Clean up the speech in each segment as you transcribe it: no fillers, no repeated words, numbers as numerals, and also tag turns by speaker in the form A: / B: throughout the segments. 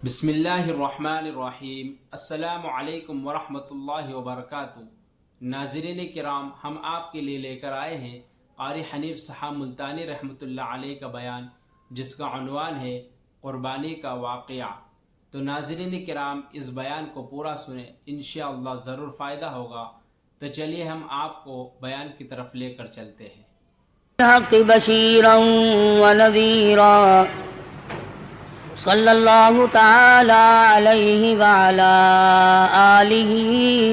A: بسم اللہ الرحمن الرحیم۔ السلام علیکم ورحمۃ اللہ وبرکاتہ۔ ناظرین کرام، ہم آپ کے لیے لے کر آئے ہیں قاری حنیف صاحب ملتانی رحمۃ اللہ علیہ کا بیان، جس کا عنوان ہے قربانی کا واقعہ۔ تو ناظرین کرام، اس بیان کو پورا سنیں، انشاءاللہ ضرور فائدہ ہوگا۔ تو چلیے ہم آپ کو بیان کی طرف لے کر چلتے ہیں۔
B: الحق بشیرا ونذیرا صلی اللہ تعالی علیہ وعلی آلہ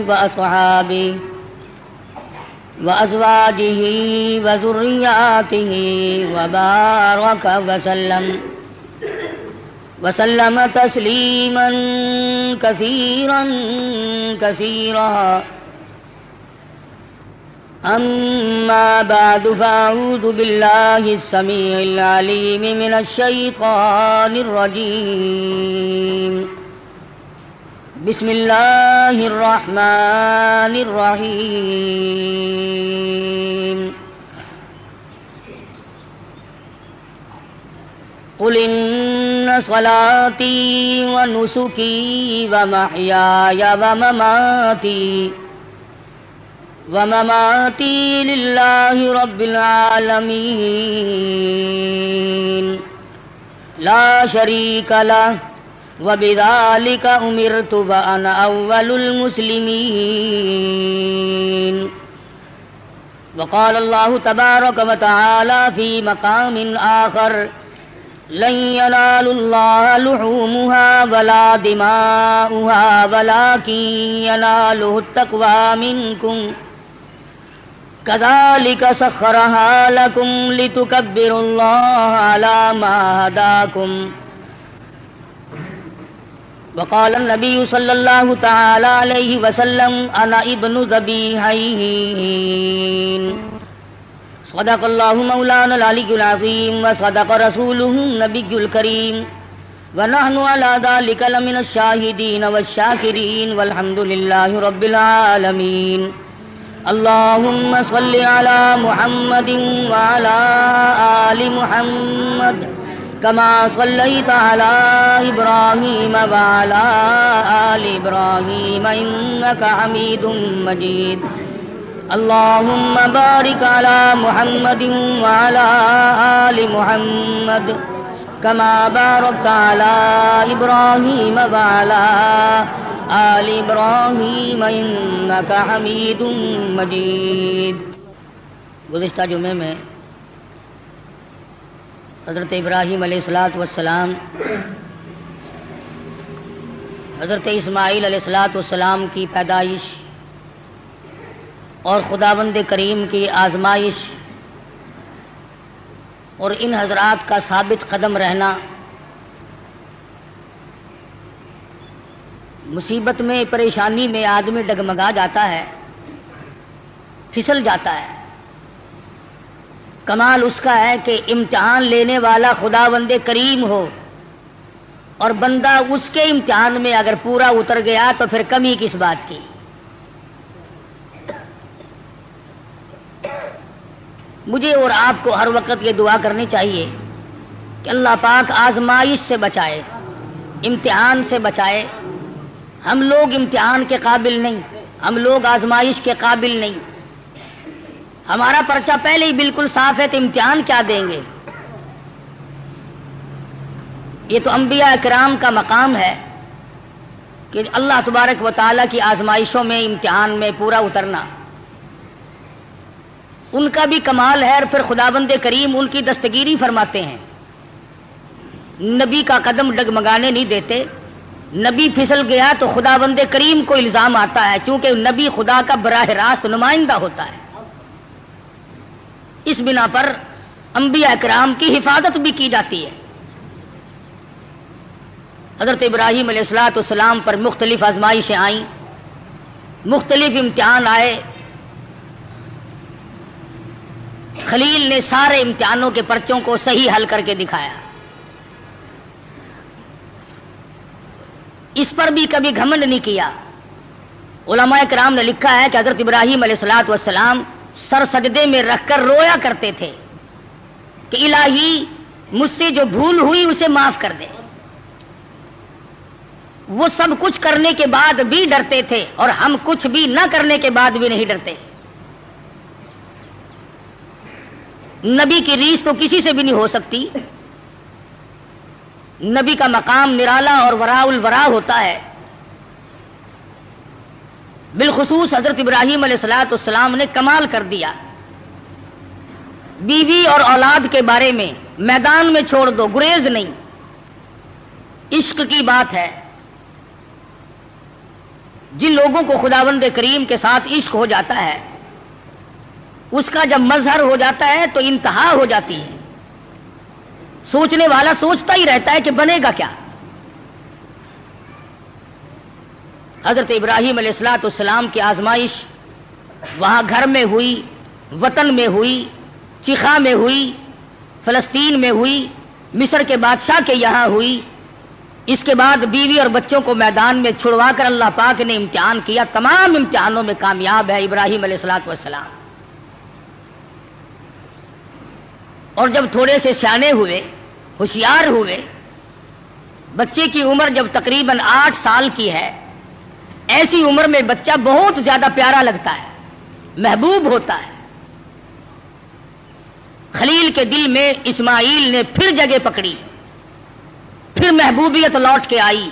B: واصحابہ وازواجہ وذریاتہ وبارک وسلم تسلیما کثیرا کثیرا۔ أما بعد فأعوذ بالله السميع العليم من الشيطان الرجيم. بسم الله الرحمن الرحيم. قل إن صلاتي ونسكي ومحياي ومماتي لله رب العالمين لا شريك له وبذلك أمرت وأنا أول المسلمين. وقال الله تبارك وتعالى في مقام آخر: لن ينال الله لحومها ولا دماؤها ولكن يناله التقوى منكم كذلك سخرها لكم لتكبروا الله على ما هداكم. وقال النبي صلى الله تعالى عليه وسلم: أنا ابن ذبيحين. صدق الله مولانا العلي العظيم وصدق رسوله النبي الكريم ونحن على ذلك لمن الشاهدين والشاكرين والحمد لله رب العالمين. اللهم صل على محمد وعلى آل محمد كما صليت على إبراهيم وعلى آل إبراهيم إنك حميد مجيد. اللهم بارك على محمد وعلى آل محمد كما باركت على إبراهيم وعلى آل إبراهيم إنك حميد مجيد. گزشتہ جمعے میں حضرت ابراہیم علیہ السلام حضرت اسماعیل علیہ السلام کی پیدائش اور خداوند کریم کی آزمائش اور ان حضرات کا ثابت قدم رہنا، مصیبت میں پریشانی میں آدمی ڈگمگا جاتا ہے، پھسل جاتا ہے۔ کمال اس کا ہے کہ امتحان لینے والا خداوند کریم ہو اور بندہ اس کے امتحان میں اگر پورا اتر گیا تو پھر کمی کس بات کی۔ مجھے اور آپ کو ہر وقت یہ دعا کرنی چاہیے کہ اللہ پاک آزمائش سے بچائے، امتحان سے بچائے۔ ہم لوگ امتحان کے قابل نہیں، ہم لوگ آزمائش کے قابل نہیں۔ ہمارا پرچہ پہلے ہی بالکل صاف ہے تو امتحان کیا دیں گے؟ یہ تو انبیاء کرام کا مقام ہے کہ اللہ تبارک و تعالیٰ کی آزمائشوں میں، امتحان میں پورا اترنا ان کا بھی کمال ہے، اور پھر خداوند کریم ان کی دستگیری فرماتے ہیں، نبی کا قدم ڈگمگانے نہیں دیتے۔ نبی پھسل گیا تو خداوند کریم کو الزام آتا ہے، چونکہ نبی خدا کا براہ راست نمائندہ ہوتا ہے۔ اس بنا پر انبیاء کرام کی حفاظت بھی کی جاتی ہے۔ حضرت ابراہیم علیہ السلام پر مختلف آزمائشیں آئیں، مختلف امتحان آئے۔ خلیل نے سارے امتحانوں کے پرچوں کو صحیح حل کر کے دکھایا۔ اس پر بھی کبھی گھمنڈ نہیں کیا۔ علماء کرام نے لکھا ہے کہ حضرت ابراہیم علیہ السلام سر سجدے میں رکھ کر رویا کرتے تھے کہ الہی مجھ سے جو بھول ہوئی اسے معاف کر دے۔ وہ سب کچھ کرنے کے بعد بھی ڈرتے تھے اور ہم کچھ بھی نہ کرنے کے بعد بھی نہیں ڈرتے. نبی کی ریس تو کسی سے بھی نہیں ہو سکتی. نبی کا مقام نرالا اور وراء الورا ہوتا ہے. بالخصوص حضرت ابراہیم علیہ السلام نے کمال کر دیا. بیوی اور اولاد کے بارے میں میدان میں چھوڑ دو، گریز نہیں. عشق کی بات ہے. جن لوگوں کو خداوند کریم کے ساتھ عشق ہو جاتا ہے اس کا جب مظہر ہو جاتا ہے تو انتہا ہو جاتی ہے. سوچنے والا سوچتا ہی رہتا ہے کہ بنے گا کیا. حضرت ابراہیم علیہ السلام کی آزمائش وہاں گھر میں ہوئی، وطن میں ہوئی، چیخا میں ہوئی، فلسطین میں ہوئی، مصر کے بادشاہ کے یہاں ہوئی. اس کے بعد بیوی اور بچوں کو میدان میں چھڑوا کر اللہ پاک نے امتحان کیا. تمام امتحانوں میں کامیاب ہے ابراہیم علیہ السلام. اور جب تھوڑے سے سیانے ہوئے، ہوشیار ہوئے، بچے کی عمر جب تقریباً 8 سال کی ہے، ایسی عمر میں بچہ بہت زیادہ پیارا لگتا ہے، محبوب ہوتا ہے. خلیل کے دل میں اسماعیل نے پھر جگہ پکڑی، پھر محبوبیت لوٹ کے آئی.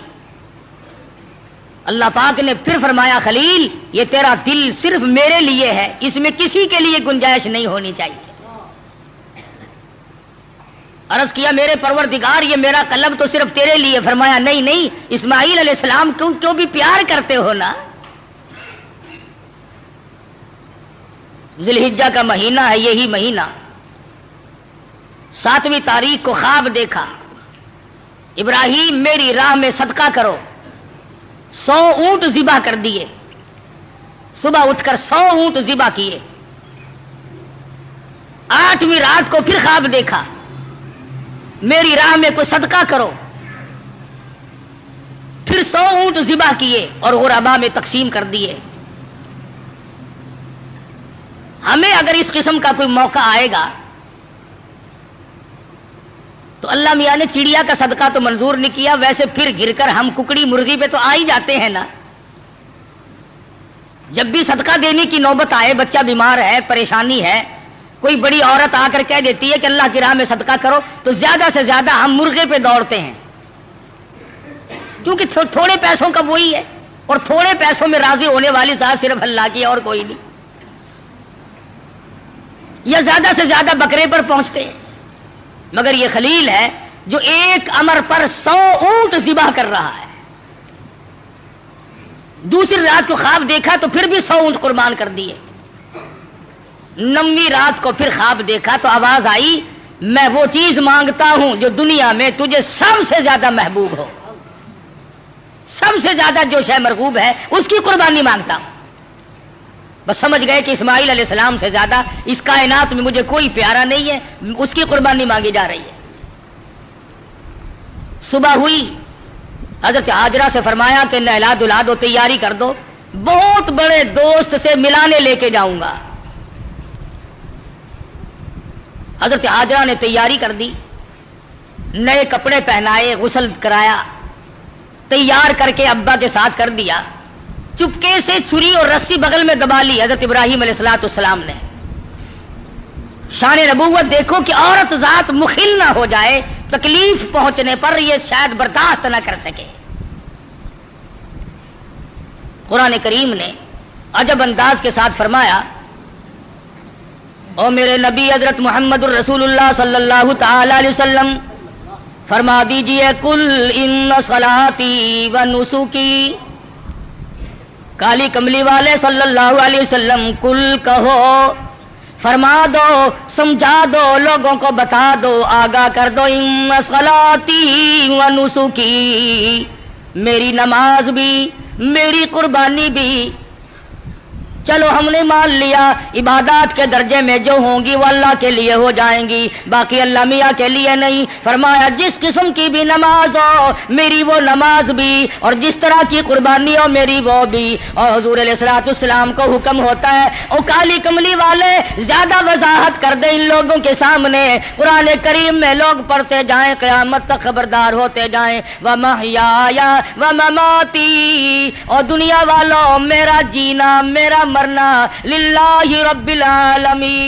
B: اللہ پاک نے پھر فرمایا خلیل یہ تیرا دل صرف میرے لیے ہے، اس میں کسی کے لیے گنجائش نہیں ہونی چاہیے. عرض کیا میرے پروردگار یہ میرا قلب تو صرف تیرے لیے. فرمایا نہیں نہیں، اسماعیل علیہ السلام کیوں بھی پیار کرتے ہو نا. ذی الحجہ کا مہینہ ہے، یہی مہینہ 7ویں تاریخ کو خواب دیکھا، ابراہیم میری راہ میں صدقہ کرو. 100 اونٹ ذبح کر دیے. صبح اٹھ کر 100 اونٹ ذبح کیے. 8ویں رات کو پھر خواب دیکھا، میری راہ میں کوئی صدقہ کرو. پھر 100 اونٹ ذبح کیے اور غربا میں تقسیم کر دیے. ہمیں اگر اس قسم کا کوئی موقع آئے گا تو اللہ میاں نے چڑیا کا صدقہ تو منظور نہیں کیا، ویسے پھر گر کر ہم ککڑی مرغی پہ تو آ ہی جاتے ہیں نا. جب بھی صدقہ دینے کی نوبت آئے، بچہ بیمار ہے، پریشانی ہے، کوئی بڑی عورت آ کر کہہ دیتی ہے کہ اللہ کی راہ میں صدقہ کرو، تو زیادہ سے زیادہ ہم مرغے پہ دوڑتے ہیں، کیونکہ تھوڑے پیسوں کا وہی ہے، اور تھوڑے پیسوں میں راضی ہونے والی ذات صرف اللہ کی اور کوئی نہیں. یا زیادہ سے زیادہ بکرے پر پہنچتے ہیں. مگر یہ خلیل ہے جو ایک امر پر 100 اونٹ ذبح کر رہا ہے. دوسری رات کو خواب دیکھا تو پھر بھی 100 اونٹ قربان کر دیے. 9ویں رات کو پھر خواب دیکھا تو آواز آئی میں وہ چیز مانگتا ہوں جو دنیا میں تجھے سب سے زیادہ محبوب ہو، سب سے زیادہ جو شے مرغوب ہے اس کی قربانی مانگتا ہوں. بس سمجھ گئے کہ اسماعیل علیہ السلام سے زیادہ اس کائنات میں مجھے کوئی پیارا نہیں ہے، اس کی قربانی مانگی جا رہی ہے. صبح ہوئی، حضرت ہاجرہ سے فرمایا کہ نہلا دھلا دو، تیاری کر دو، بہت بڑے دوست سے ملانے لے کے جاؤں گا. حضرت ہاجرہ نے تیاری کر دی، نئے کپڑے پہنائے، غسل کرایا، تیار کر کے ابا کے ساتھ کر دیا. چپکے سے چھری اور رسی بغل میں دبا لی حضرت ابراہیم علیہ السلام نے. شان نبوت دیکھو کہ عورت ذات مخل نہ ہو جائے، تکلیف پہنچنے پر یہ شاید برداشت نہ کر سکے. قرآن کریم نے عجب انداز کے ساتھ فرمایا او میرے نبی حضرت محمد الرسول اللہ صلی اللہ تعالی علیہ وسلم فرما دیجئے کل ان صلاتی و نسکی. کالی کملی والے صلی اللہ علیہ وسلم کل کہو، فرما دو، سمجھا دو، لوگوں کو بتا دو، آگاہ کر دو. ان صلاتی و نسکی، میری نماز بھی، میری قربانی بھی، چلو ہم نے مان لیا عبادات کے درجے میں جو ہوں گی وہ اللہ کے لیے ہو جائیں گی، باقی اللہ میاں کے لیے نہیں۔ فرمایا جس قسم کی بھی نماز ہو میری وہ نماز بھی، اور جس طرح کی قربانی ہو میری وہ بھی۔ اور حضور علیہ الصلوۃ والسلام کو حکم ہوتا ہے او کالی کملی والے زیادہ وضاحت کر دیں ان لوگوں کے سامنے، قرآن کریم میں لوگ پڑھتے جائیں قیامت تک خبردار ہوتے جائیں، وَمَحْيَايَ وَمَمَاتِي، اور دنیا والوں میرا جینا میرا مرنا للہ رب العالمین،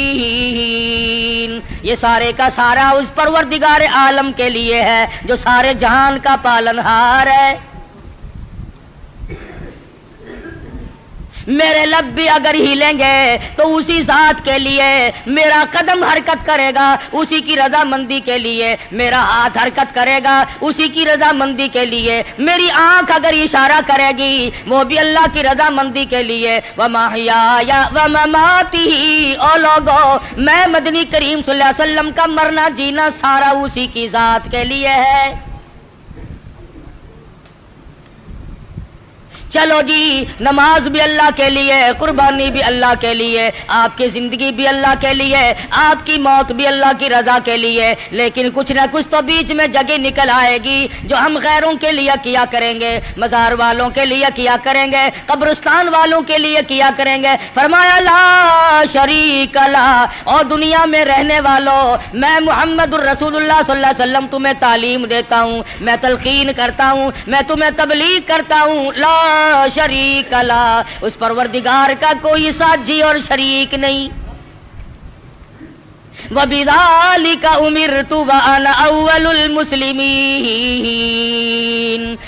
B: یہ سارے کا سارا اس پروردگار عالم کے لیے ہے جو سارے جہان کا پالنہار ہے۔ میرے لب بھی اگر ہلیں گے تو اسی ذات کے لیے، میرا قدم حرکت کرے گا اسی کی رضا مندی کے لیے، میرا ہاتھ حرکت کرے گا اسی کی رضا مندی کے لیے، میری آنکھ اگر اشارہ کرے گی وہ بھی اللہ کی رضا مندی کے لیے۔ وَمَحْيَايَ وَمَمَاتِهِ، او لوگو میں مدنی کریم صلی اللہ علیہ وسلم کا مرنا جینا سارا اسی کی ذات کے لیے ہے۔ چلو جی نماز بھی اللہ کے لیے، قربانی بھی اللہ کے لیے، آپ کی زندگی بھی اللہ کے لیے، آپ کی موت بھی اللہ کی رضا کے لیے، لیکن کچھ نہ کچھ تو بیچ میں جگہ نکل آئے گی جو ہم غیروں کے لیے کیا کریں گے، مزار والوں کے لیے کیا کریں گے، قبرستان والوں کے لیے کیا کریں گے۔ فرمایا لا شریک لا، اور دنیا میں رہنے والوں میں محمد الرسول اللہ صلی اللہ علیہ وسلم تمہیں تعلیم دیتا ہوں، میں تلقین کرتا ہوں، میں تمہیں تبلیغ کرتا ہوں، لا شریک لا، اس پروردگار کا کوئی ساجی اور شریک نہیں۔ وَبِذَلِكَ أُمِرْتُ وَأَنَا أَوَّلُ الْمُسْلِمِينَ،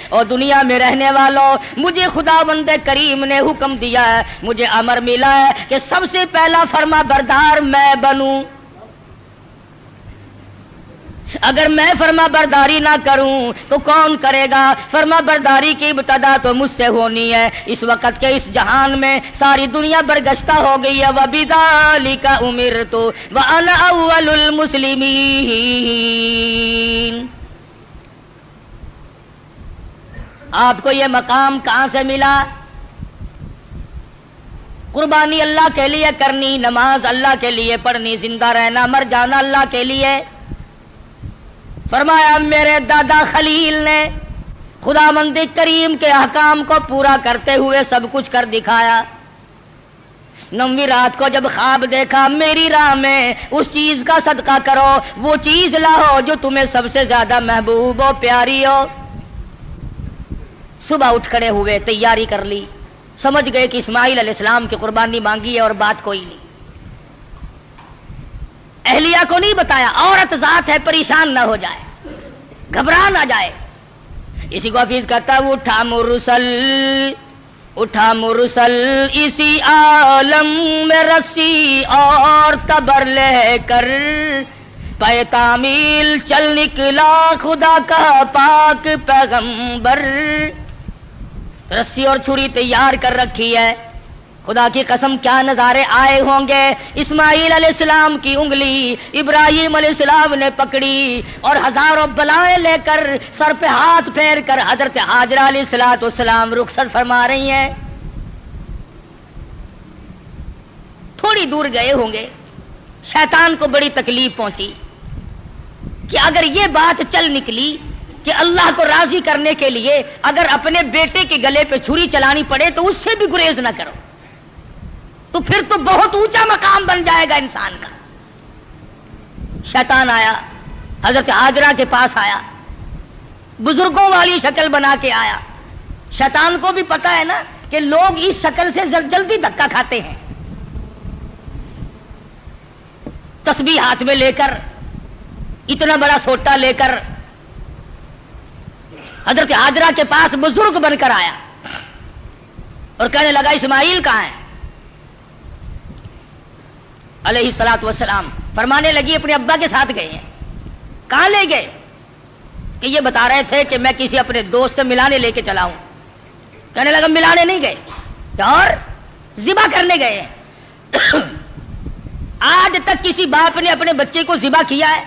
B: اور دنیا میں رہنے والوں مجھے خداوند کریم نے حکم دیا ہے، مجھے امر ملا ہے کہ سب سے پہلا فرما بردار میں بنوں۔ اگر میں فرما برداری نہ کروں تو کون کرے گا؟ فرما برداری کی ابتدا تو مجھ سے ہونی ہے۔ اس وقت کے اس جہان میں ساری دنیا برگشتہ ہو گئی ہے۔ وَبِذَلِكَ أُمِرْتُ وَأَنَا أَوَّلُ الْمُسْلِمِينَ۔ آپ کو یہ مقام کہاں سے ملا؟ قربانی اللہ کے لیے کرنی، نماز اللہ کے لیے پڑھنی، زندہ رہنا مر جانا اللہ کے لیے۔ فرمایا میرے دادا خلیل نے خداوند کریم کے احکام کو پورا کرتے ہوئے سب کچھ کر دکھایا۔ 9ویں رات کو جب خواب دیکھا میری راہ میں اس چیز کا صدقہ کرو، وہ چیز لاؤ جو تمہیں سب سے زیادہ محبوب ہو پیاری ہو۔ صبح اٹھ کھڑے ہوئے، تیاری کر لی، سمجھ گئے کہ اسماعیل علیہ السلام کی قربانی مانگی ہے اور بات کوئی نہیں۔ اہلیہ کو نہیں بتایا، عورت ذات ہے پریشان نہ ہو جائے، گھبرا نہ جائے۔ اسی کو حفیظ کہتا ہے اٹھا مرسل اسی عالم میں رسی اور تبر لے کر، پے تعمیل چل نکلا خدا کا پاک پیغمبر۔ رسی اور چھری تیار کر رکھی ہے، خدا کی قسم کیا نظارے آئے ہوں گے۔ اسماعیل علیہ السلام کی انگلی ابراہیم علیہ السلام نے پکڑی اور ہزاروں بلائیں لے کر سر پہ ہاتھ پھیر کر حضرت ہاجرہ علیہ السلام رخصت فرما رہی ہیں۔ تھوڑی دور گئے ہوں گے، شیطان کو بڑی تکلیف پہنچی کہ اگر یہ بات چل نکلی کہ اللہ کو راضی کرنے کے لیے اگر اپنے بیٹے کے گلے پہ چھری چلانی پڑے تو اس سے بھی گریز نہ کرو، تو پھر تو بہت اونچا مقام بن جائے گا انسان کا۔ شیطان آیا، حضرت ہاجرہ کے پاس آیا، بزرگوں والی شکل بنا کے آیا۔ شیطان کو بھی پتا ہے نا کہ لوگ اس شکل سے جلدی دھکا کھاتے ہیں۔ تسبیح ہاتھ میں لے کر، اتنا بڑا سوٹا لے کر حضرت ہاجرہ کے پاس بزرگ بن کر آیا اور کہنے لگا اسماعیل کہاں ہے علیہ الصلوۃ والسلام؟ فرمانے لگی اپنے ابا کے ساتھ گئے ہیں۔ کہاں لے گئے؟ کہ یہ بتا رہے تھے کہ میں کسی اپنے دوست سے ملانے لے کے چلا ہوں۔ کہنے لگا ملانے نہیں گئے اور ذبح کرنے گئے ہیں۔ آج تک کسی باپ نے اپنے بچے کو ذبح کیا ہے؟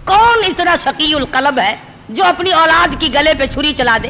B: کون اتنا شقی القلب ہے جو اپنی اولاد کی گلے پہ چھری چلا دے؟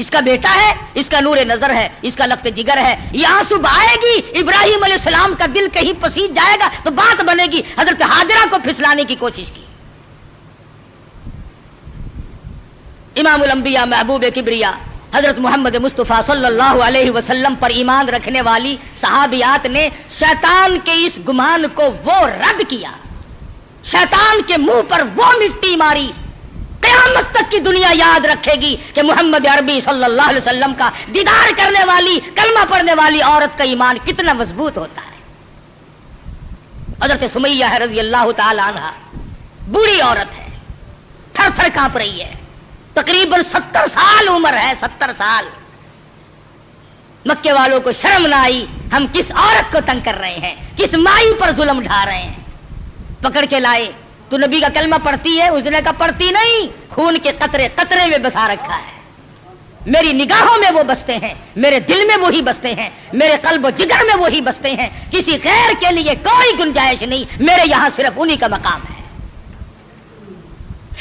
B: اس کا بیٹا ہے، اس کا نور نظر ہے، اس کا لفظ جگر ہے، یہ آنسو آئے گی، ابراہیم علیہ السلام کا دل کہیں پسیج جائے گا تو بات بنے گی۔ حضرت ہاجرہ کو پھسلانے کی کوشش کی۔ امام الانبیاء محبوب کبریا حضرت محمد مصطفیٰ صلی اللہ علیہ وسلم پر ایمان رکھنے والی صحابیات نے شیطان کے اس گمان کو وہ رد کیا، شیطان کے منہ پر وہ مٹی ماری۔ قیامت تک کی دنیا یاد رکھے گی کہ محمد عربی صلی اللہ علیہ وسلم کا دیدار کرنے والی، کلمہ پڑھنے والی عورت کا ایمان کتنا مضبوط ہوتا ہے۔ حضرت سمیہ ہے رضی اللہ تعالی عنہ، بوڑھی عورت ہے، تھر تھر کانپ رہی ہے، تقریباً 70 سال عمر ہے، 70 سال۔ مکے والوں کو شرم نہ آئی، ہم کس عورت کو تنگ کر رہے ہیں، کس مائی پر ظلم ڈھا رہے ہیں۔ پکڑ کے لائے، تو نبی کا کلمہ پڑھتی ہے؟ اس نے کہا پڑھتی نہیں، خون کے قطرے قطرے میں بسا رکھا ہے، میری نگاہوں میں وہ بستے ہیں، میرے دل میں وہی بستے ہیں، میرے قلب و جگر میں وہی بستے ہیں، کسی غیر کے لیے کوئی گنجائش نہیں، میرے یہاں صرف انہی کا مقام ہے۔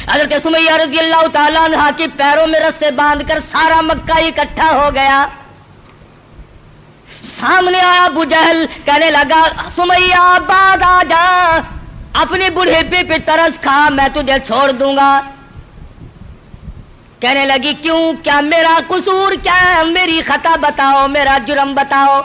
B: حضرت سمیہ رضی اللہ تعالیٰ عنہ کے پیروں میں رسے باندھ کر سارا مکہ اکٹھا ہو گیا۔ سامنے آیا ابو جہل، کہنے لگا سمیہ بعد آ جا، اپنے بڑھیپے پہ ترس کھا، میں تجھے چھوڑ دوں گا۔ کہنے لگی کیوں، کیا میرا قصور کیا ہے، میری خطا بتاؤ، میرا جرم بتاؤ۔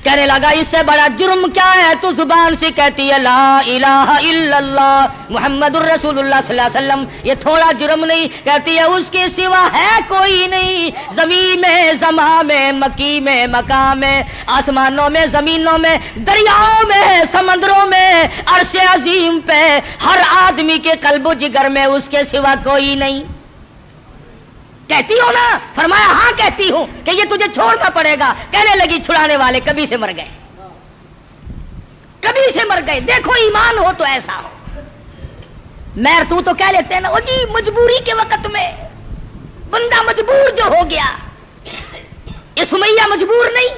B: کہنے لگا اس سے بڑا جرم کیا ہے، تو زبان سے کہتی ہے لا الہ الا اللہ محمد الرسول اللہ صلی اللہ علیہ وسلم، یہ تھوڑا جرم نہیں، کہتی ہے اس کے سوا ہے کوئی نہیں، زمین میں، زماں میں، مکی میں، مکان میں، آسمانوں میں، زمینوں میں، دریاؤں میں، سمندروں میں، عرش عظیم پہ، ہر آدمی کے قلب و جگر میں اس کے سوا کوئی نہیں۔ کہتی ہو نا؟ فرمایا ہاں کہتی ہوں کہ یہ تجھے چھوڑنا پڑے گا۔ کہنے لگی چھڑانے والے کبھی سے مر گئے، کبھی سے مر گئے، دیکھو ایمان ہو تو ایسا ہو۔ میر تو کہہ لیتے ہیں نا، جی مجبوری کے وقت میں بندہ مجبور جو ہو گیا، یہ سمیہ مجبور نہیں،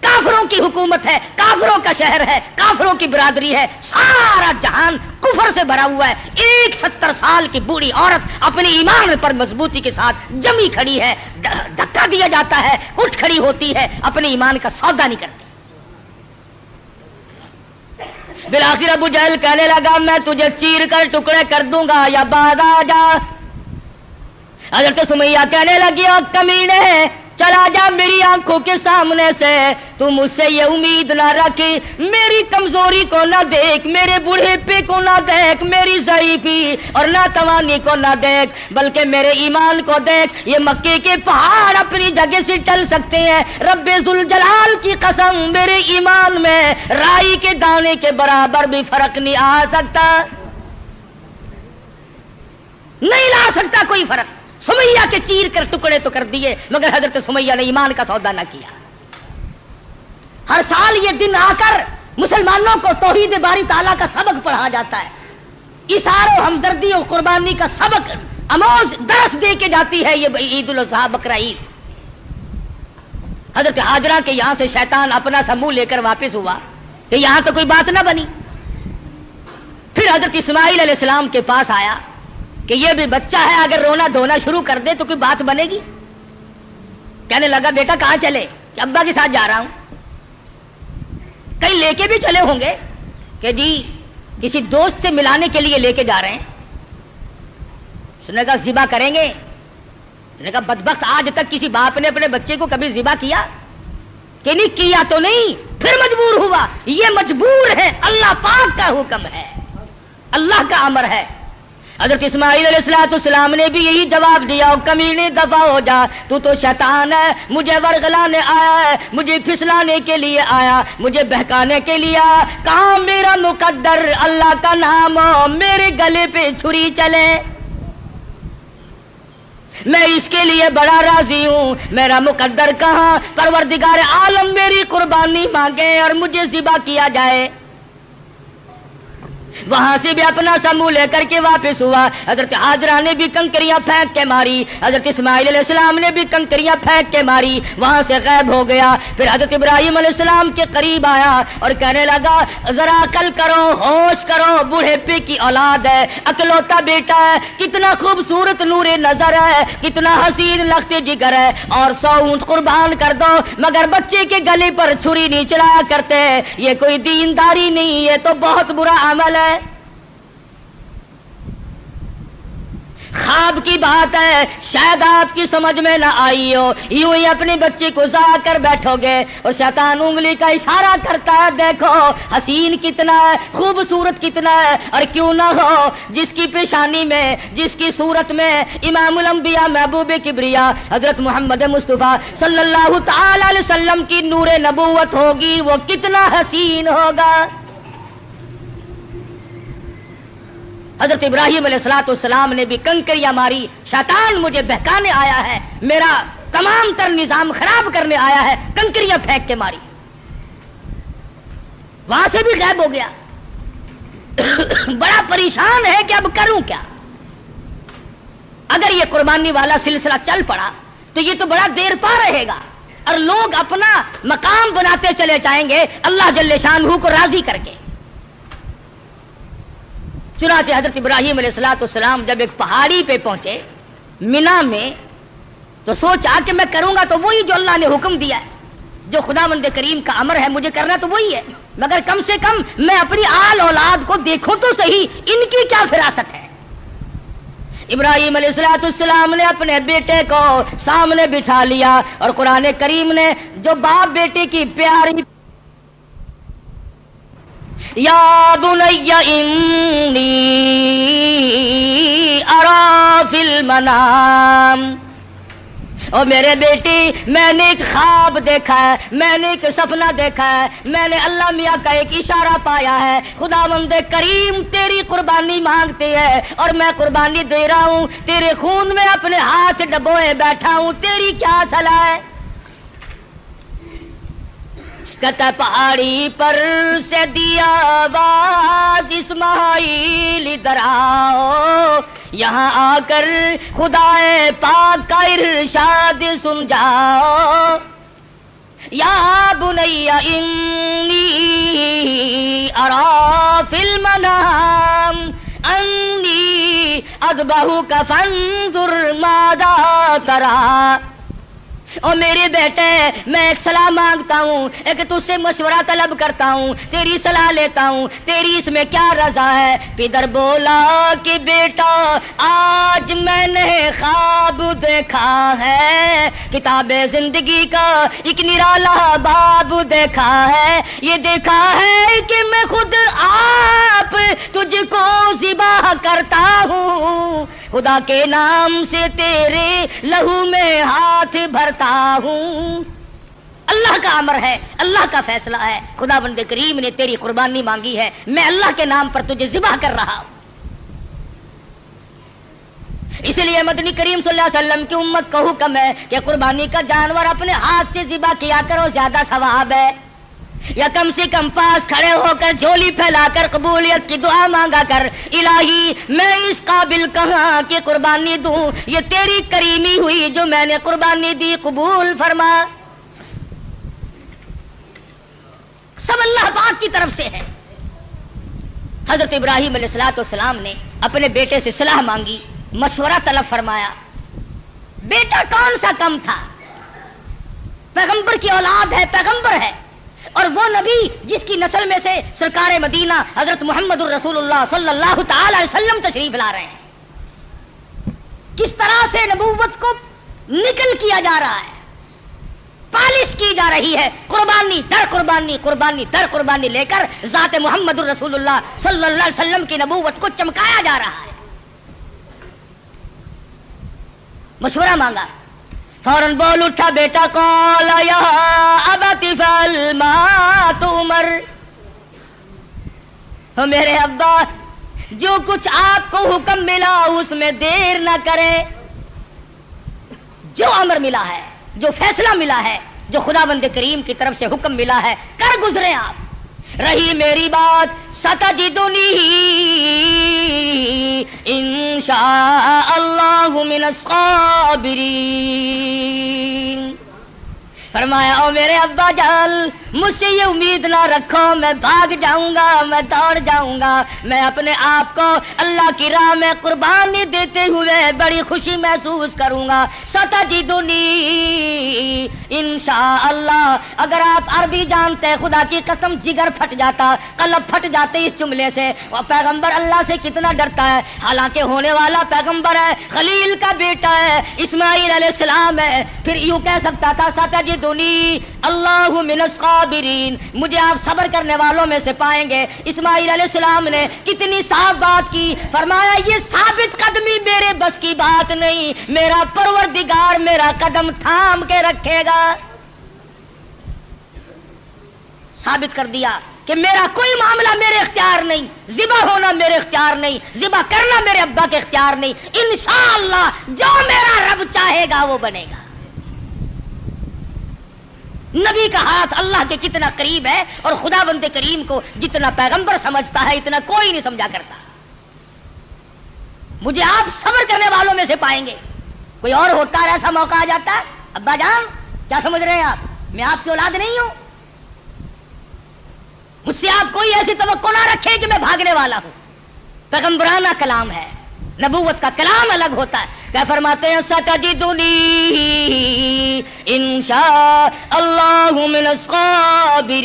B: کافروں کی حکومت ہے، کافروں کا شہر ہے، کافروں کی برادری ہے، سارا جہان کفر سے بھرا ہوا ہے، ایک 70 سال کی بوڑھی عورت اپنے ایمان پر مضبوطی کے ساتھ جمی کھڑی ہے، دھکا دیا جاتا ہے، اٹھ کھڑی ہوتی ہے، اپنے ایمان کا سودا نہیں کرتی۔ بالآخر ابو جہل کہنے لگا میں تجھے چیر کر ٹکڑے کر دوں گا یا بعد آ جا۔ حضرت سمیہ کہنے لگی او کمینے، چلا جا میری آنکھوں کے سامنے سے، تو مجھ سے یہ امید نہ رکھ، میری کمزوری کو نہ دیکھ، میرے بوڑھیپے کو نہ دیکھ، میری ضعیفی اور ناتوانی کو نہ دیکھ، بلکہ میرے ایمان کو دیکھ۔ یہ مکے کے پہاڑ اپنی جگہ سے ٹل سکتے ہیں، رب ذوالجلال کی قسم میرے ایمان میں رائی کے دانے کے برابر بھی فرق نہیں آ سکتا، نہیں لا سکتا کوئی فرق۔ سمیہ کے چیر کر ٹکڑے تو کر دیے، مگر حضرت سمیہ نے ایمان کا سودا نہ کیا۔ ہر سال یہ دن آ کر مسلمانوں کو توحید باری تعالیٰ کا سبق پڑھا جاتا ہے، اثار و ہمدردی اور قربانی کا سبق آموز درس دے کے جاتی ہے یہ عید الاضحیٰ بقرہ عید۔ حضرت ہاجرہ کے یہاں سے شیطان اپنا سا منہ لے کر واپس ہوا کہ یہاں تو کوئی بات نہ بنی۔ پھر حضرت اسماعیل علیہ السلام کے پاس آیا کہ یہ بھی بچہ ہے، اگر رونا دھونا شروع کر دے تو کوئی بات بنے گی۔ کہنے لگا بیٹا کہاں چلے؟ کہ ابا کے ساتھ جا رہا ہوں۔ کہیں لے کے بھی چلے ہوں گے کہ جی کسی دوست سے ملانے کے لیے لے کے جا رہے ہیں۔ اس نے کہا ذبح کریں گے؟ اس نے کہا بدبخت آج تک کسی باپ نے اپنے بچے کو کبھی ذبح کیا کہ نہیں کیا؟ تو نہیں، پھر مجبور ہوا۔ یہ مجبور ہے، اللہ پاک کا حکم ہے، اللہ کا امر ہے۔ حضرت اسماعیل علیہ السلام نے بھی یہی جواب دیا، کمینے دفع ہو جا، تو شیطان ہے، مجھے ورغلانے آیا ہے، مجھے پھسلانے کے لیے آیا، مجھے بہکانے کے لیے آیا۔ کہاں میرا مقدر اللہ کا نام ہو، میرے گلے پہ چھری چلے، میں اس کے لیے بڑا راضی ہوں۔ میرا مقدر کہاں؟ پروردگار عالم میری قربانی مانگے اور مجھے ذبح کیا جائے۔ وہاں سے بھی اپنا سمو لے کر کے واپس ہوا. حضرت حاجرہ نے بھی کنکریاں پھینک کے ماری, حضرت اسماعیل علیہ السلام نے بھی کنکریاں پھینک کے ماری, وہاں سے غائب ہو گیا. پھر حضرت ابراہیم علیہ السلام کے قریب آیا اور کہنے لگا ذرا عقل کرو, ہوش کرو, بوڑھے پے کی اولاد ہے, اکلوتا بیٹا ہے, کتنا خوبصورت نور نظر ہے, کتنا حسین لخت جگر ہے, اور 100 اونٹ قربان کر دو مگر بچے کے گلے پر چھری نہیں چلایا کرتے. یہ کوئی دینداری نہیں, یہ تو بہت برا عمل ہے. خواب کی بات ہے, شاید آپ کی سمجھ میں نہ آئی ہو, یوں ہی اپنے بچے کو ضائع کر بیٹھو گے اور شیطان انگلی کا اشارہ کرتا ہے, دیکھو حسین کتنا ہے, خوبصورت کتنا ہے, اور کیوں نہ ہو جس کی پیشانی میں, جس کی صورت میں امام الانبیاء محبوب کبریا حضرت محمد مصطفیٰ صلی اللہ تعالی علیہ وسلم کی نور نبوت ہوگی, وہ کتنا حسین ہوگا. حضرت ابراہیم علیہ السلام نے بھی کنکریاں ماری, شیطان مجھے بہکانے آیا ہے, میرا تمام تر نظام خراب کرنے آیا ہے, کنکریاں پھینک کے ماری. وہاں سے بھی غائب ہو گیا. بڑا پریشان ہے کہ اب کروں کیا. اگر یہ قربانی والا سلسلہ چل پڑا تو یہ تو بڑا دیر پا رہے گا, اور لوگ اپنا مقام بناتے چلے جائیں گے اللہ جل شانہ کو راضی کر کے. چنانچہ حضرت ابراہیم علیہ السلام جب ایک پہاڑی پہ پہنچے مینا میں, تو سوچا کہ میں کروں گا تو وہی جو اللہ نے حکم دیا ہے, جو خداوند کریم کا امر ہے مجھے کرنا تو وہی ہے, مگر کم سے کم میں اپنی آل اولاد کو دیکھوں تو صحیح, ان کی کیا فراست ہے. ابراہیم علیہ السلام نے اپنے بیٹے کو سامنے بٹھا لیا, اور قرآن کریم نے جو باپ بیٹے کی پیاری یا بنی انی ارا فی المنام, اور میرے بیٹی میں نے ایک خواب دیکھا ہے, میں نے ایک سپنا دیکھا ہے, میں نے اللہ میاں کا ایک اشارہ پایا ہے, خداوند کریم تیری قربانی مانگتی ہے اور میں قربانی دے رہا ہوں, تیرے خون میں اپنے ہاتھ ڈبوئے بیٹھا ہوں, تیری کیا صلاح ہے. کہتا پہاڑی پر سے دیا آواز اسماعیل ادھر آؤ, یہاں آ کر خدا پاک کا ارشاد سن جاؤ. یا بنی انی ارا فی المنام انی اذبحک فانظر ماذا تری. اور میرے بیٹے میں ایک صلاح مانگتا ہوں, ایک تجھ سے مشورہ طلب کرتا ہوں, تیری صلاح لیتا ہوں, تیری اس میں کیا رضا ہے. پدر بولا کہ بیٹا آج میں نے خواب دیکھا ہے, کتاب زندگی کا ایک نرالا باب دیکھا ہے, یہ دیکھا ہے کہ میں خود آپ تجھ کو ذبح کرتا ہوں, خدا کے نام سے تیرے لہو میں ہاتھ بھرتا ہوں. اللہ کا امر ہے, اللہ کا فیصلہ ہے, خداوند کریم نے تیری قربانی مانگی ہے, میں اللہ کے نام پر تجھے ذبح کر رہا ہوں. اسی لیے مدنی کریم صلی اللہ علیہ وسلم کی امت کو حکم ہے کہ قربانی کا جانور اپنے ہاتھ سے ذبح کیا کرو, زیادہ ثواب ہے. یا کم سے کم پاس کھڑے ہو کر جھولی پھیلا کر قبولیت کی دعا مانگا کر, الہی میں اس قابل کہاں کہ قربانی دوں, یہ تیری کریمی ہوئی جو میں نے قربانی دی, قبول فرما. سب اللہ پاک کی طرف سے ہے. حضرت ابراہیم علیہ السلام نے اپنے بیٹے سے صلاح مانگی, مشورہ طلب فرمایا. بیٹا کون سا کم تھا, پیغمبر کی اولاد ہے, پیغمبر ہے, اور وہ نبی جس کی نسل میں سے سرکار مدینہ حضرت محمد الرسول اللہ صلی اللہ تعالی علیہ وسلم تشریف لا رہے ہیں. کس طرح سے نبوت کو نکل کیا جا رہا ہے, پالش کی جا رہی ہے, قربانی در قربانی, قربانی در قربانی لے کر ذات محمد الرسول اللہ صلی اللہ علیہ وسلم کی نبوت کو چمکایا جا رہا ہے. مشورہ مانگا, فوراً بول اٹھا بیٹا, قال یا ابت افعل ما تؤمر, میرے ابا جو کچھ آپ کو حکم ملا اس میں دیر نہ کرے. جو امر ملا ہے, جو فیصلہ ملا ہے, جو خداوند کریم کی طرف سے حکم ملا ہے, کر گزرے آپ. رہی میری بات ستجدنی انشاء اللہ من الصابرین. فرمایا او میرے ابا جان مجھ سے یہ امید نہ رکھو میں بھاگ جاؤں گا، میں دوڑ جاؤں گا، میں اپنے آپ کو اللہ کی راہ میں قربانی دیتے ہوئے بڑی خوشی محسوس کروں گا. ستجدنی انشاءاللہ. اگر آپ عربی جانتے خدا کی قسم جگر پھٹ جاتا، قلب پھٹ جاتے اس جملے سے. اور پیغمبر اللہ سے کتنا ڈرتا ہے، حالانکہ ہونے والا پیغمبر ہے، خلیل کا بیٹا ہے، اسماعیل علیہ السلام ہے. پھر یوں کہہ سکتا تھا ستجدنی اللہ من الصابرین، مجھے آپ صبر کرنے والوں میں سے پائیں گے. اسماعیل علیہ السلام نے کتنی صاف بات کی. فرمایا یہ ثابت قدمی میرے بس کی بات نہیں، میرا پروردگار میرا قدم تھام کے رکھے گا. ثابت کر دیا کہ میرا کوئی معاملہ میرے اختیار نہیں، ذبح ہونا میرے اختیار نہیں، ذبح کرنا میرے ابا کے اختیار نہیں. انشاءاللہ جو میرا رب چاہے گا وہ بنے گا. نبی کا ہاتھ اللہ کے کتنا قریب ہے، اور خدا بند کریم کو جتنا پیغمبر سمجھتا ہے اتنا کوئی نہیں سمجھا کرتا. مجھے آپ صبر کرنے والوں میں سے پائیں گے. کوئی اور ہوتا ہے ایسا موقع آ جاتا ہے. ابا جان کیا سمجھ رہے ہیں آپ، میں آپ کی اولاد نہیں ہوں، مجھ سے آپ کوئی ایسی توقع نہ رکھے کہ میں بھاگنے والا ہوں. پیغمبرانہ کلام ہے، نبوت کا کلام الگ ہوتا ہے. کیا فرماتے ہیں ستجدنی انشاء اللہ من الصابرین.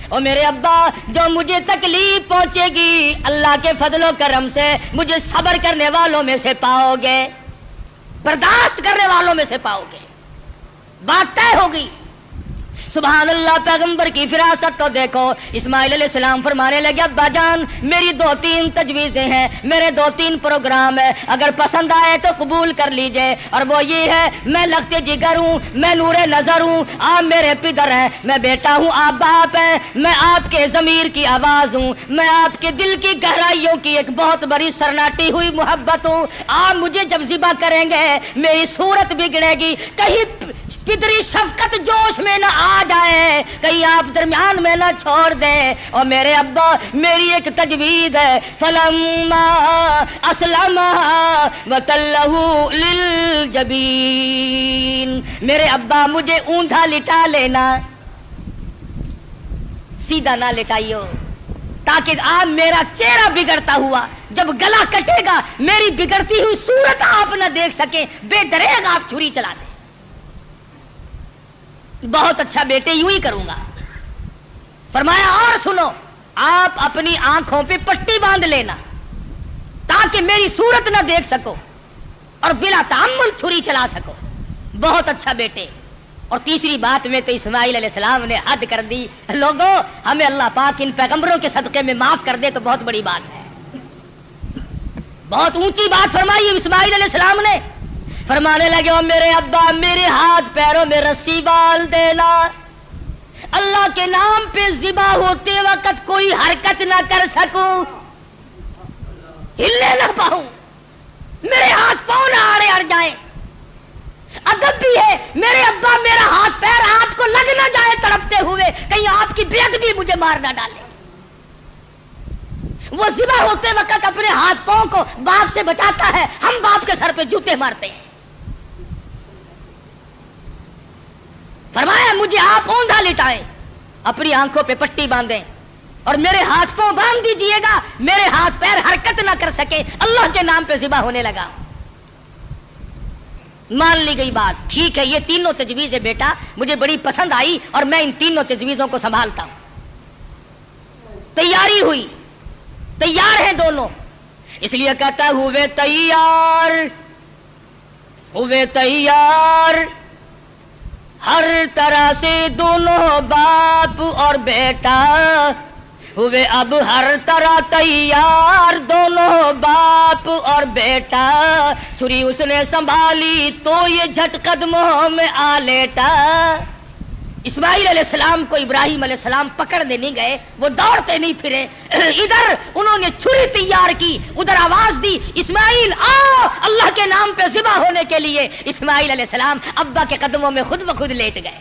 B: اور میرے ابا جو مجھے تکلیف پہنچے گی اللہ کے فضل و کرم سے مجھے صبر کرنے والوں میں سے پاؤ گے، برداشت کرنے والوں میں سے پاؤ گے. بات طے ہوگی. سبحان اللہ. پیغمبر کی فراست تو دیکھو. اسماعیل علیہ السلام فرمانے لگے ابا جان میری 2-3 تجویزیں ہیں، میرے 2-3 پروگرام ہے، اگر پسند آئے تو قبول کر لیجئے. اور وہ یہ ہے میں لخت جگر ہوں، میں نور نظر ہوں، آپ میرے پدر ہیں، میں بیٹا ہوں، آپ باپ ہیں، میں آپ کے ضمیر کی آواز ہوں، میں آپ کے دل کی گہرائیوں کی ایک بہت بڑی سرناٹی ہوئی محبت ہوں. آپ مجھے جب ذبح کریں گے میری صورت بگڑے گی، کہیں پدری شفقت جوش میں نہ آ جائے، کہیں آپ درمیان میں نہ چھوڑ دیں. اور میرے ابا میری ایک تجویز ہے فلما اسلم وتلہ للجبین. میرے ابا مجھے اونٹھا لٹا لینا، سیدھا نہ لٹائیو، تاکہ آپ میرا چہرہ بگڑتا ہوا جب گلا کٹے گا میری بگڑتی ہوئی صورت آپ نہ دیکھ سکیں، بے دریغ آپ چھری چلا دیں. بہت اچھا بیٹے یوں ہی کروں گا. فرمایا اور سنو آپ اپنی آنکھوں پہ پٹی باندھ لینا تاکہ میری صورت نہ دیکھ سکو اور بلا تعمل چھری چلا سکو. بہت اچھا بیٹے. اور تیسری بات میں تو اسماعیل علیہ السلام نے حد کر دی. لوگوں ہمیں اللہ پاک ان پیغمبروں کے صدقے میں معاف کر دے تو بہت بڑی بات ہے. بہت اونچی بات فرمائی اسماعیل علیہ السلام نے. فرمانے لگے او میرے ابا میرے ہاتھ پیروں میں رسی بال دینا، اللہ کے نام پہ ذبح ہوتے وقت کوئی حرکت نہ کر سکوں، ہلنے نہ پاؤں، میرے ہاتھ پاؤں نہ آڑے اڑ جائیں. ادب بھی ہے میرے ابا میرا ہاتھ پیر آپ کو لگ نہ جائے تڑپتے ہوئے، کہیں آپ کی بے ادبی مجھے مار نہ ڈالے. وہ ذبح ہوتے وقت اپنے ہاتھ پاؤں کو باپ سے بچاتا ہے، ہم باپ کے سر پہ جوتے مارتے ہیں. فرمایا مجھے آپ اوندا لٹائیں، اپنی آنکھوں پہ پٹی باندھیں اور میرے ہاتھ پاؤں باندھ دیجئے گا، میرے ہاتھ پیر حرکت نہ کر سکے. اللہ کے نام پہ ذبح ہونے لگا. مان لی گئی بات. ٹھیک ہے یہ تینوں تجویزیں بیٹا مجھے بڑی پسند آئی اور میں ان تینوں تجویزوں کو سنبھالتا ہوں. تیاری ہوئی، تیار ہیں دونوں. اس لیے کہتا ہوئے تیار، ہوئے تیار ہر طرح سے دونوں باپ اور بیٹا ہوئے اب ہر طرح تیار دونوں باپ اور بیٹا. چھری اس نے سنبھالی تو یہ جھٹ قدموں میں آ لیٹا. اسماعیل علیہ السلام کو ابراہیم علیہ السلام پکڑنے نہیں گئے، وہ دوڑتے نہیں پھرے. ادھر انہوں نے چھری تیار کی، ادھر آواز دی اسماعیل آؤ اللہ کے نام پہ ذبح ہونے کے لیے. اسماعیل علیہ السلام ابا کے قدموں میں خود بخود لیٹ گئے.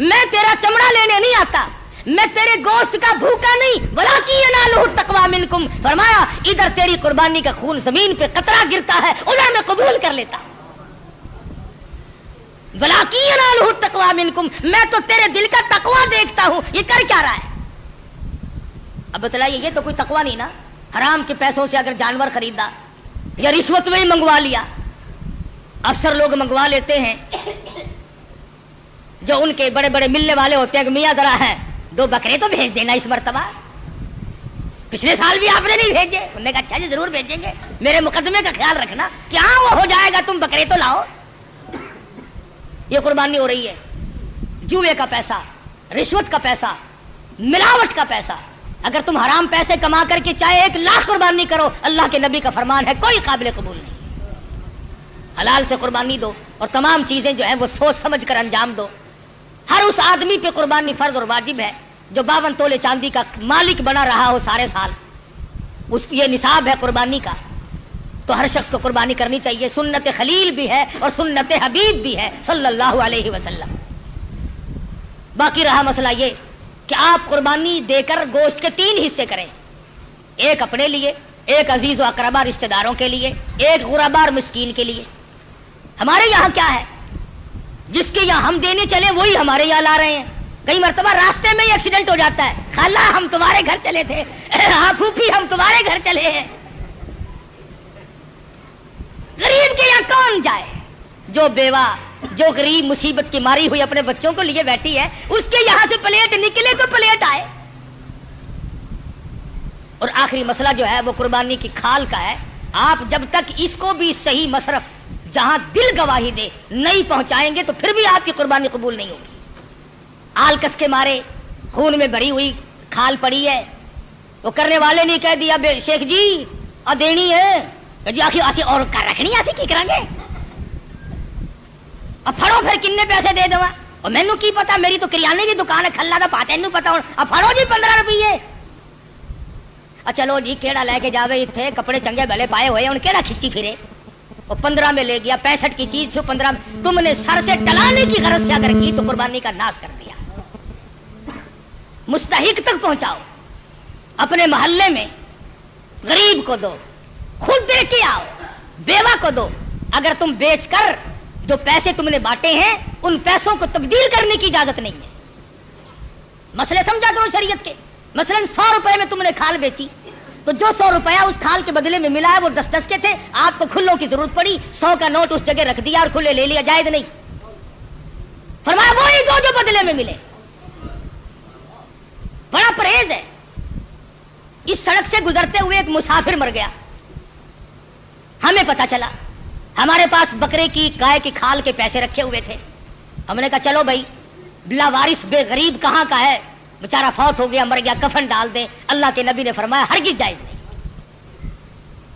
B: میں تیرا چمڑا لینے نہیں آتا، میں تیرے گوشت کا بھوکا نہیں، ولاکی ینالہ التقوی منکم، فرمایا ادھر تیری قربانی کا خون زمین پہ قطرہ گرتا ہے ادھر میں قبول کر لیتا ہوں، ولاکی ینالہ التقوی منکم، میں تو تیرے دل کا تقوی دیکھتا ہوں یہ کر کیا رہا ہے۔ اب بتلائیے یہ تو کوئی تقوی نہیں نا، حرام کے پیسوں سے اگر جانور خریدا یا رشوت میں ہی منگوا لیا، افسر لوگ منگوا لیتے ہیں جو ان کے بڑے بڑے ملنے والے ہوتے ہیں کہ میاں ذرا ہے 2 بکرے تو بھیج دینا اس مرتبہ، پچھلے سال بھی آپ نے نہیں بھیجے، انہوں نے کہا اچھا جی ضرور بھیجیں گے، میرے مقدمے کا خیال رکھنا کہ ہاں وہ ہو جائے گا، تم بکرے تو لاؤ۔ یہ قربانی ہو رہی ہے، جوئے کا پیسہ، رشوت کا پیسہ، ملاوٹ کا پیسہ، اگر تم حرام پیسے کما کر کے چاہے 1 لاکھ قربانی کرو، اللہ کے نبی کا فرمان ہے کوئی قابل قبول نہیں۔ حلال سے قربانی دو اور تمام چیزیں جو ہیں وہ سوچ سمجھ کر انجام دو۔ ہر اس آدمی پہ قربانی فرض اور واجب ہے جو 52 تولے چاندی کا مالک بنا رہا ہو سارے سال، اس یہ نصاب ہے قربانی کا، تو ہر شخص کو قربانی کرنی چاہیے۔ سنت خلیل بھی ہے اور سنت حبیب بھی ہے صلی اللہ علیہ وسلم۔ باقی رہا مسئلہ یہ کہ آپ قربانی دے کر گوشت کے 3 حصے کریں، ایک اپنے لیے، ایک عزیز و اقربا رشتہ داروں کے لیے، ایک غربا اور مسکین کے لیے۔ ہمارے یہاں کیا ہے، جس کے یہاں ہم دینے چلے وہی ہمارے یہاں لا رہے ہیں۔ کئی مرتبہ راستے میں ہی ایکسیڈنٹ ہو جاتا ہے، خالہ ہم تمہارے گھر چلے تھے، ہاں پھوپھی ہم تمہارے گھر چلے ہیں۔ غریب کے یہاں کون جائے؟ جو بیوہ، جو غریب مصیبت کی ماری ہوئی اپنے بچوں کو لیے بیٹھی ہے، اس کے یہاں سے پلیٹ نکلے تو پلیٹ آئے۔ اور آخری مسئلہ جو ہے وہ قربانی کی کھال کا ہے۔ آپ جب تک اس کو بھی صحیح مصرف جہاں دل گواہی دے نہیں پہنچائیں گے تو پھر بھی آپ کی قربانی قبول نہیں ہوگی۔ آلکس کے مارے خون میں بھری ہوئی کھال پڑی ہے، وہ کرنے والے نے کہہ دیا بے شیخ جی دینی ہے جی، آخر اسی اور رکھنی ایسی کی کریں گے، اب پھڑو پھر کنے پیسے دے دوا، اور مینو کی پتا، میری تو کریانے کی دکان ہے، کھلا دا پاتے نو پتا، اب پھڑو جی 15 روپیے، چلو جی کیڑا لے کے جاوے، اتنے کپڑے چنگے بھلے پائے ہوئے ان کیڑا کھچی پھرے، وہ 15 میں لے گیا، 65 کی چیز تھی 15 میں، تم نے سر سے ٹلانے کی غرض سے اگر کی تو قربانی کا ناس کر دیا۔ مستحق تک پہنچاؤ، اپنے محلے میں غریب کو دو، خود دے کے آؤ، بیوہ کو دو۔ اگر تم بیچ کر جو پیسے تم نے بانٹے ہیں ان پیسوں کو تبدیل کرنے کی اجازت نہیں ہے۔ مسئلے سمجھا کرو شریعت کے، مثلا 100 روپے میں تم نے کھال بیچی تو جو 100 روپیہ اس کھال کے بدلے میں ملا ہے وہ 10 کے تھے، آپ کو کھلوں کی ضرورت پڑی، 100 کا نوٹ اس جگہ رکھ دیا اور کھلے لے لیا، جائز نہیں۔ فرمایا وہی دو جو بدلے میں ملے۔ بڑا پرہیز ہے۔ اس سڑک سے گزرتے ہوئے ایک مسافر مر گیا، ہمیں پتا چلا، ہمارے پاس بکرے کی گائے کی کھال کے پیسے رکھے ہوئے تھے، ہم نے کہا چلو بھائی بلا وارث بے غریب کہاں کا ہے، بیچارہ فوت ہو گیا مر گیا، کفن ڈال دیں۔ اللہ کے نبی نے فرمایا ہرگز جائز نہیں،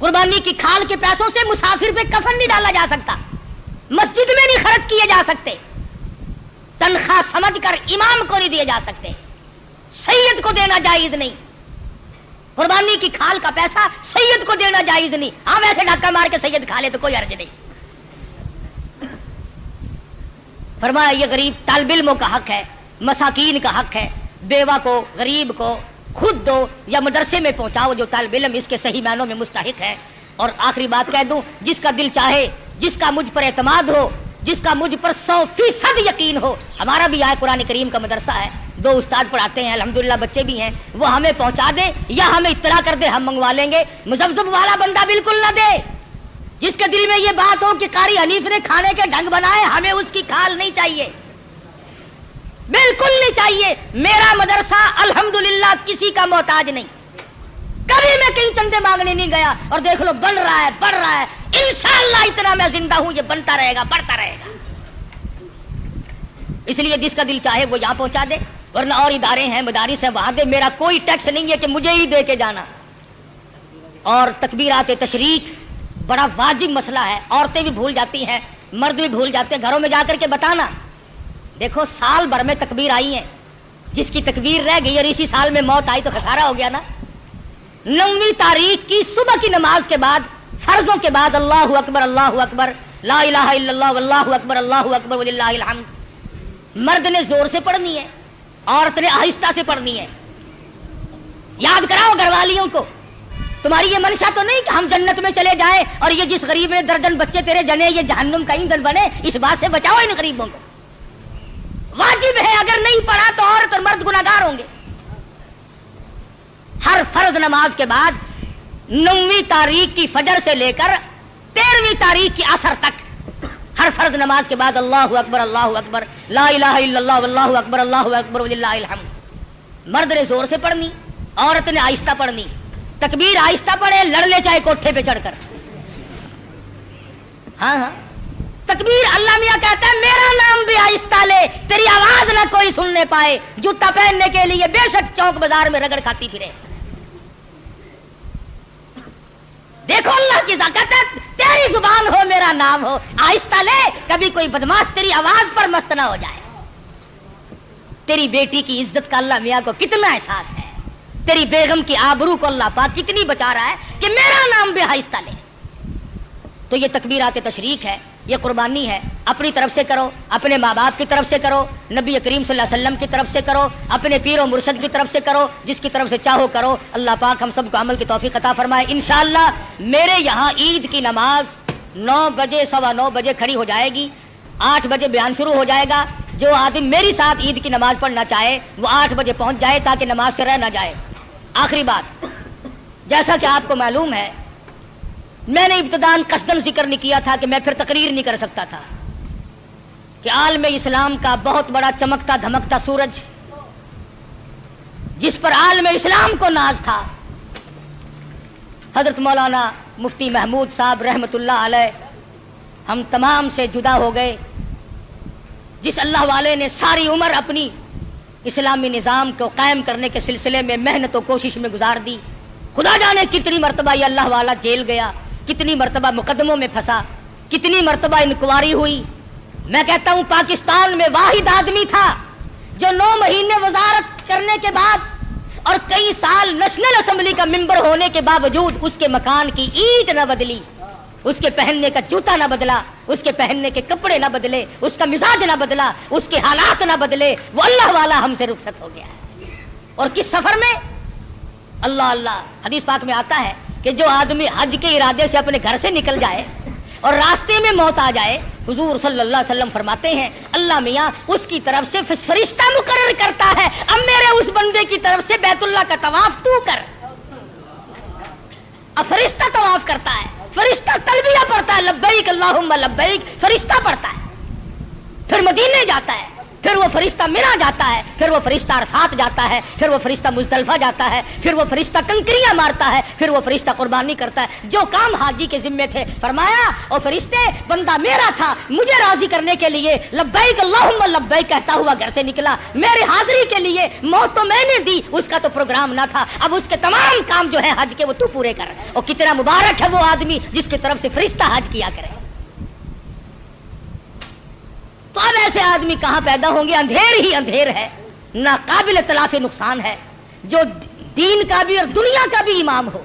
B: قربانی کی کھال کے پیسوں سے مسافر پہ کفن نہیں ڈالا جا سکتا، مسجد میں نہیں خرچ کیے جا سکتے، تنخواہ سمجھ کر امام کو نہیں دیے جا سکتے، سید کو دینا جائز نہیں، قربانی کی کھال کا پیسہ سید کو دینا جائز نہیں۔ ہاں ویسے ڈھکا مار کے سید کھا لے تو کوئی حرج نہیں۔ فرمایا یہ غریب طالب علموں کا حق ہے، مساکین کا حق ہے، بیوہ کو غریب کو خود دو یا مدرسے میں پہنچاؤ جو طالب علم اس کے صحیح معنوں میں مستحق ہے۔ اور آخری بات کہہ دوں، جس کا دل چاہے، جس کا مجھ پر اعتماد ہو، جس کا مجھ پر 100% یقین ہو، ہمارا بھی آئے قرآن کریم کا مدرسہ ہے، 2 استاد پڑھاتے ہیں، الحمدللہ بچے بھی ہیں، وہ ہمیں پہنچا دے یا ہمیں اطلاع کر دے، ہم منگوا لیں گے۔ مزبزب والا بندہ بالکل نہ دے، جس کے دل میں یہ بات ہو کہ قاری حنیف نے کھانے کے ڈھنگ بنائے، ہمیں اس کی کھال نہیں چاہیے، بالکل نہیں چاہیے۔ میرا مدرسہ الحمدللہ کسی کا محتاج نہیں، کبھی میں کہیں چندے مانگنے نہیں گیا، اور دیکھ لو بن رہا ہے، بڑھ رہا ہے، انشاءاللہ اتنا میں زندہ ہوں یہ بنتا رہے گا، بڑھتا رہے گا۔ اس لیے جس کا دل چاہے وہ یہاں پہنچا دے، ورنہ اور ادارے ہیں، مدارس ہیں، وہاں دے، میرا کوئی ٹیکس نہیں ہے کہ مجھے ہی دے کے جانا۔ اور تکبیرات تشریق بڑا واجب مسئلہ ہے، عورتیں بھی بھول جاتی ہیں، مرد بھی بھول جاتے ہیں، گھروں میں جا کر کے بتانا، دیکھو سال بھر میں تکبیر آئی ہے، جس کی تکبیر رہ گئی اور اسی سال میں موت آئی تو خسارہ ہو گیا نا۔ 9ویں تاریخ کی صبح کی نماز کے بعد، فرضوں کے بعد اللہ اکبر لا الہ الا اللہ واللہ اکبر اللہ اکبر وللہ الحمد، مرد نے زور سے پڑھنی ہے، عورت نے آہستہ سے پڑھنی ہے۔ یاد کراؤ گھر والیوں کو، تمہاری یہ منشا تو نہیں کہ ہم جنت میں چلے جائیں اور یہ جس غریب نے درجن بچے تیرے جنے یہ جہنم کا ایندھن بنے، اس بات سے بچاؤ ان غریبوں کو۔ واجب ہے، اگر نہیں پڑھا تو عورت اور مرد گناہگار ہوں گے۔ ہر فرض نماز کے بعد 9ویں تاریخ کی فجر سے لے کر 13ویں تاریخ کی عصر تک ہر فرض نماز کے بعد اللہ اکبر لا الہ الا اللہ واللہ اکبر وللہ الحمد۔ مرد نے زور سے پڑھنی، عورت نے آہستہ پڑھنی۔ تکبیر آہستہ پڑھے، لڑ لے چاہے کوٹھے پہ چڑھ کر۔ ہاں ہاں تکبیر، اللہ میاں کہتا ہے میرا نام بھی آہستہ لے، تیری آواز نہ کوئی سننے پائے۔ جوتا پہننے کے لیے بے شک چوک بازار میں رگڑ کھاتی پھرے۔ دیکھو اللہ کی ذات ہے، تیری زبان ہو میرا نام ہو، آہستہ لے، کبھی کوئی بدماش تیری آواز پر مست نہ ہو جائے۔ تیری بیٹی کی عزت کا اللہ میاں کو کتنا احساس ہے، تیری بیگم کی آبرو کو اللہ پاک کتنی بچا رہا ہے کہ میرا نام بھی آہستہ لے۔ تو یہ تکبیرات تشریق ہے، یہ قربانی ہے۔ اپنی طرف سے کرو، اپنے ماں باپ کی طرف سے کرو، نبی کریم صلی اللہ علیہ وسلم کی طرف سے کرو، اپنے پیر و مرشد کی طرف سے کرو، جس کی طرف سے چاہو کرو۔ اللہ پاک ہم سب کو عمل کی توفیق عطا فرمائے۔ انشاءاللہ میرے یہاں عید کی نماز 9 بجے 9:15 بجے کھڑی ہو جائے گی، 8 بجے بیان شروع ہو جائے گا۔ جو آدمی میری ساتھ عید کی نماز پڑھنا چاہے وہ 8 بجے پہنچ جائے تاکہ نماز سے رہ نہ جائے۔ آخری بات، جیسا کہ آپ کو معلوم ہے میں نے ابتداً قصداً ذکر نہیں کیا تھا کہ میں پھر تقریر نہیں کر سکتا تھا کہ عالم اسلام کا بہت بڑا چمکتا دھمکتا سورج جس پر عالم اسلام کو ناز تھا، حضرت مولانا مفتی محمود صاحب رحمت اللہ علیہ ہم تمام سے جدا ہو گئے، جس اللہ والے نے ساری عمر اپنی اسلامی نظام کو قائم کرنے کے سلسلے میں محنت و کوشش میں گزار دی۔ خدا جانے کتنی مرتبہ یہ اللہ والا جیل گیا، کتنی مرتبہ مقدموں میں پھنسا، کتنی مرتبہ انکوائری ہوئی۔ میں کہتا ہوں پاکستان میں واحد آدمی تھا جو 9 مہینے وزارت کرنے کے بعد اور کئی سال نیشنل اسمبلی کا ممبر ہونے کے باوجود اس کے مکان کی اینٹ نہ بدلی، اس کے پہننے کا جوتا نہ بدلا، اس کے پہننے کے کپڑے نہ بدلے، اس کا مزاج نہ بدلا، اس کے حالات نہ بدلے، وہ اللہ والا ہم سے رخصت ہو گیا ہے۔ اور کس سفر میں؟ اللہ اللہ، حدیث پاک میں آتا ہے کہ جو آدمی حج کے ارادے سے اپنے گھر سے نکل جائے اور راستے میں موت آ جائے، حضور صلی اللہ علیہ وسلم فرماتے ہیں اللہ میاں اس کی طرف سے فرشتہ مقرر کرتا ہے اب میرے اس بندے کی طرف سے بیت اللہ کا طواف تو کر۔ اب فرشتہ طواف کرتا ہے، فرشتہ تلبیہ پڑھتا ہے، لبیک اللہم لبیک، فرشتہ پڑھتا ہے، پھر مدینے جاتا ہے، پھر وہ فرشتہ مینا جاتا ہے، پھر وہ فرشتہ عرفات جاتا ہے، پھر وہ فرشتہ مزدلفہ جاتا ہے، پھر وہ فرشتہ کنکریاں مارتا ہے، پھر وہ فرشتہ قربانی کرتا ہے۔ جو کام حاجی کے ذمے تھے فرمایا اور فرشتے بندہ میرا تھا، مجھے راضی کرنے کے لیے لبیک اللہم لبیک کہتا ہوا گھر سے نکلا، میرے حاضری کے لیے موت تو میں نے دی، اس کا تو پروگرام نہ تھا، اب اس کے تمام کام جو ہے حج کے وہ تو پورے کر۔ اور کتنا مبارک ہے وہ آدمی جس کی طرف سے فرشتہ حج کیا کرے۔ تو اب ایسے آدمی کہاں پیدا ہوں گے؟ اندھیر ہی اندھیر ہے، ناقابل تلافی نقصان ہے۔ جو دین کا بھی اور دنیا کا بھی امام ہو،